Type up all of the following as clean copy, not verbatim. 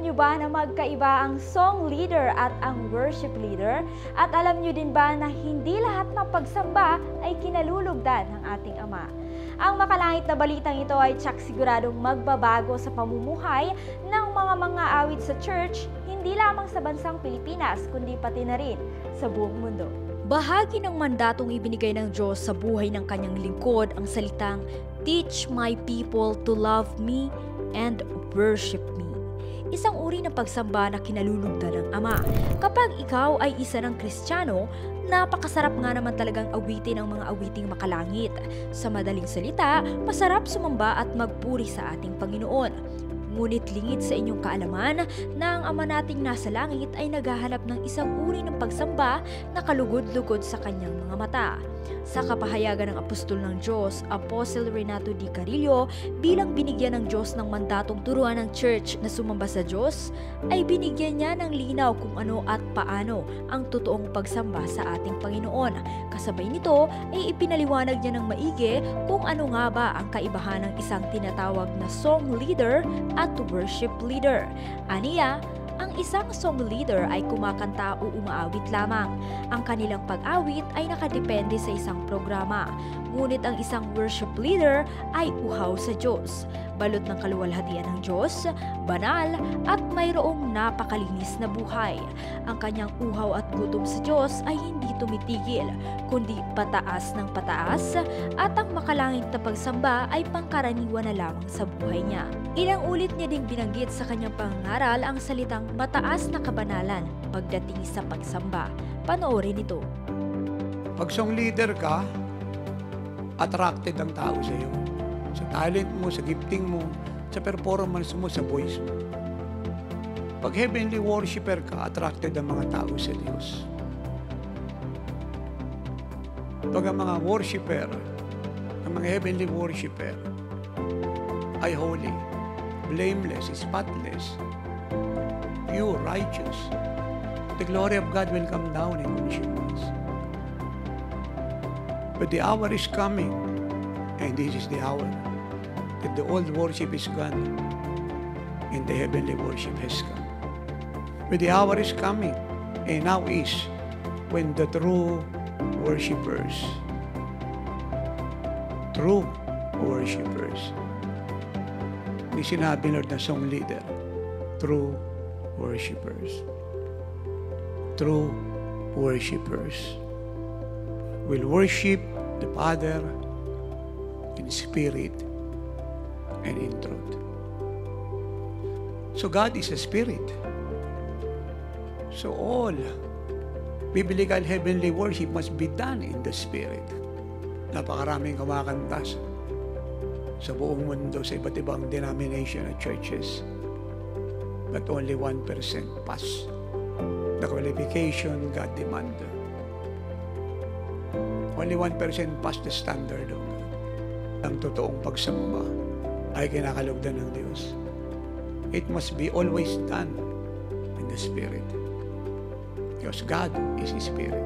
Alam nyo ba na magkaiba ang song leader at ang worship leader? At alam nyo din ba na hindi lahat ng pagsamba ay kinalulugdan ng ating Ama? Ang makalangit na balitang ito ay tsak siguradong magbabago sa pamumuhay ng mga awit sa church, hindi lamang sa bansang Pilipinas, kundi pati na rin sa buong mundo. Bahagi ng mandatong ibinigay ng Diyos sa buhay ng kanyang lingkod ang salitang, "Teach my people to love me and worship me." Isang uri ng pagsamba na kinalulugdan ng Ama. Kapag ikaw ay isa ng Kristiyano, napakasarap nga naman talagang awitin ang mga awiting makalangit. Sa madaling salita, masarap sumamba at magpuri sa ating Panginoon. Ngunit lingid sa inyong kaalaman na ang Ama nating nasa langit ay naghahanap ng isang uri ng pagsamba na kalugod-lugod sa kanyang mga mata. Sa kapahayagan ng apostol ng Diyos, Apostle Renato D. Carillo, bilang binigyan ng Diyos ng mandatong turuan ng church na sumamba sa Diyos, ay binigyan niya ng linaw kung ano at paano ang totoong pagsamba sa ating Panginoon. Kasabay nito ay ipinaliwanag niya ng maigi kung ano nga ba ang kaibahan ng isang tinatawag na song leader at worship leader. Aniya, ang isang song leader ay kumakanta o umaawit lamang. Ang kanilang pag-awit ay nakadepende sa isang programa. Ngunit ang isang worship leader ay uhaw sa Diyos. Balot ng kaluwalhatian ng Diyos, banal at mayroong napakalinis na buhay. Ang kanyang uhaw at gutom sa Diyos ay hindi tumitigil, kundi pataas ng pataas, at ang makalangit na pagsamba ay pangkaraniwan na lamang sa buhay niya. Ilang ulit niya ding binanggit sa kanyang pangangaral ang salitang mataas na kabanalan pagdating sa pagsamba. Panoorin ito. Pag song leader ka, attracted ang tao sa iyo. Sa talent mo, sa gifting mo, sa performance mo, sa voice mo. Pag heavenly worshiper ka, attracted ang mga tao sa Diyos. Pag ang mga worshiper, ang mga heavenly worshiper ay holy, blameless, spotless, pure, righteous, the glory of God will come down and worship us. But the hour is coming, and this is the hour that the old worship is gone and the heavenly worship has come. But the hour is coming, and now is when the true worshipers, hindi sinabi Lord na song leader, true worshipers will worship the Father in spirit and in truth. So God is a spirit. So all biblical heavenly worship must be done in the spirit. Napakaraming kumakanta sa buong mundo sa iba't ibang denomination at churches. But only 1% pass the qualification God demanded. Only 1% pass the standard of God. Ang totoong pagsamba ay kinakalugdan ng Diyos. It must be always done in the Spirit. Because God is Spirit.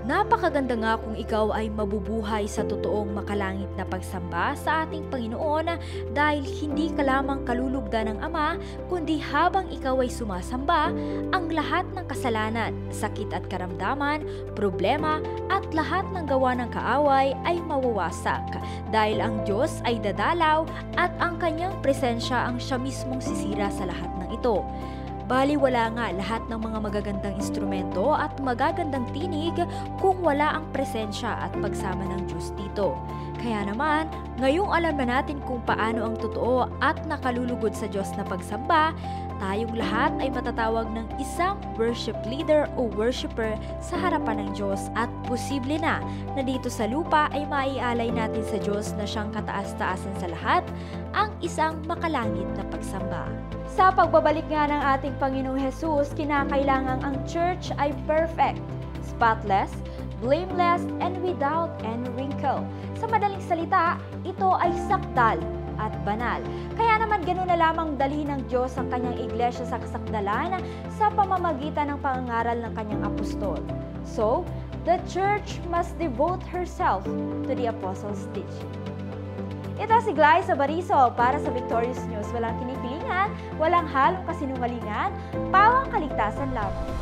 Napakaganda nga kung ikaw ay mabubuhay sa totoong makalangit na pagsamba sa ating Panginoon dahil hindi ka lamang kalulugdan ng Ama, kundi habang ikaw ay sumasamba, ang lahat ng kasalanan, sakit at karamdaman, problema at lahat ng gawa ng kaaway ay mawawasak dahil ang Diyos ay dadalaw at ang kanyang presensya ang siya mismong sisira sa lahat ng ito. Baliwala nga lahat ng mga magagandang instrumento at magagandang tinig kung wala ang presensya at pagsama ng Diyos dito. Kaya naman, ngayong alam na natin kung paano ang totoo at nakalulugod sa Diyos na pagsamba, tayong lahat ay matatawag ng isang worship leader o worshiper sa harapan ng Diyos at posible na dito sa lupa ay maialay natin sa Diyos na siyang kataas-taasan sa lahat ang isang makalangit na pagsamba. Sa pagbabalik nga ng ating Panginoong Hesus, kinakailangang ang church ay perfect, spotless, blameless, and without any wrinkle. Sa madaling salita, ito ay sakdal at banal. Kaya naman ganoon na lamang dalhin ng Diyos ang kanyang iglesia sa kasakdalan sa pamamagitan ng pangangaral ng kanyang apostol. So, the church must devote herself to the apostles' teaching. Ito si Glyza Bariso para sa Victorious News. Walang kinikilingan, walang halong kasinungalingan, pawang kaligtasan lamang.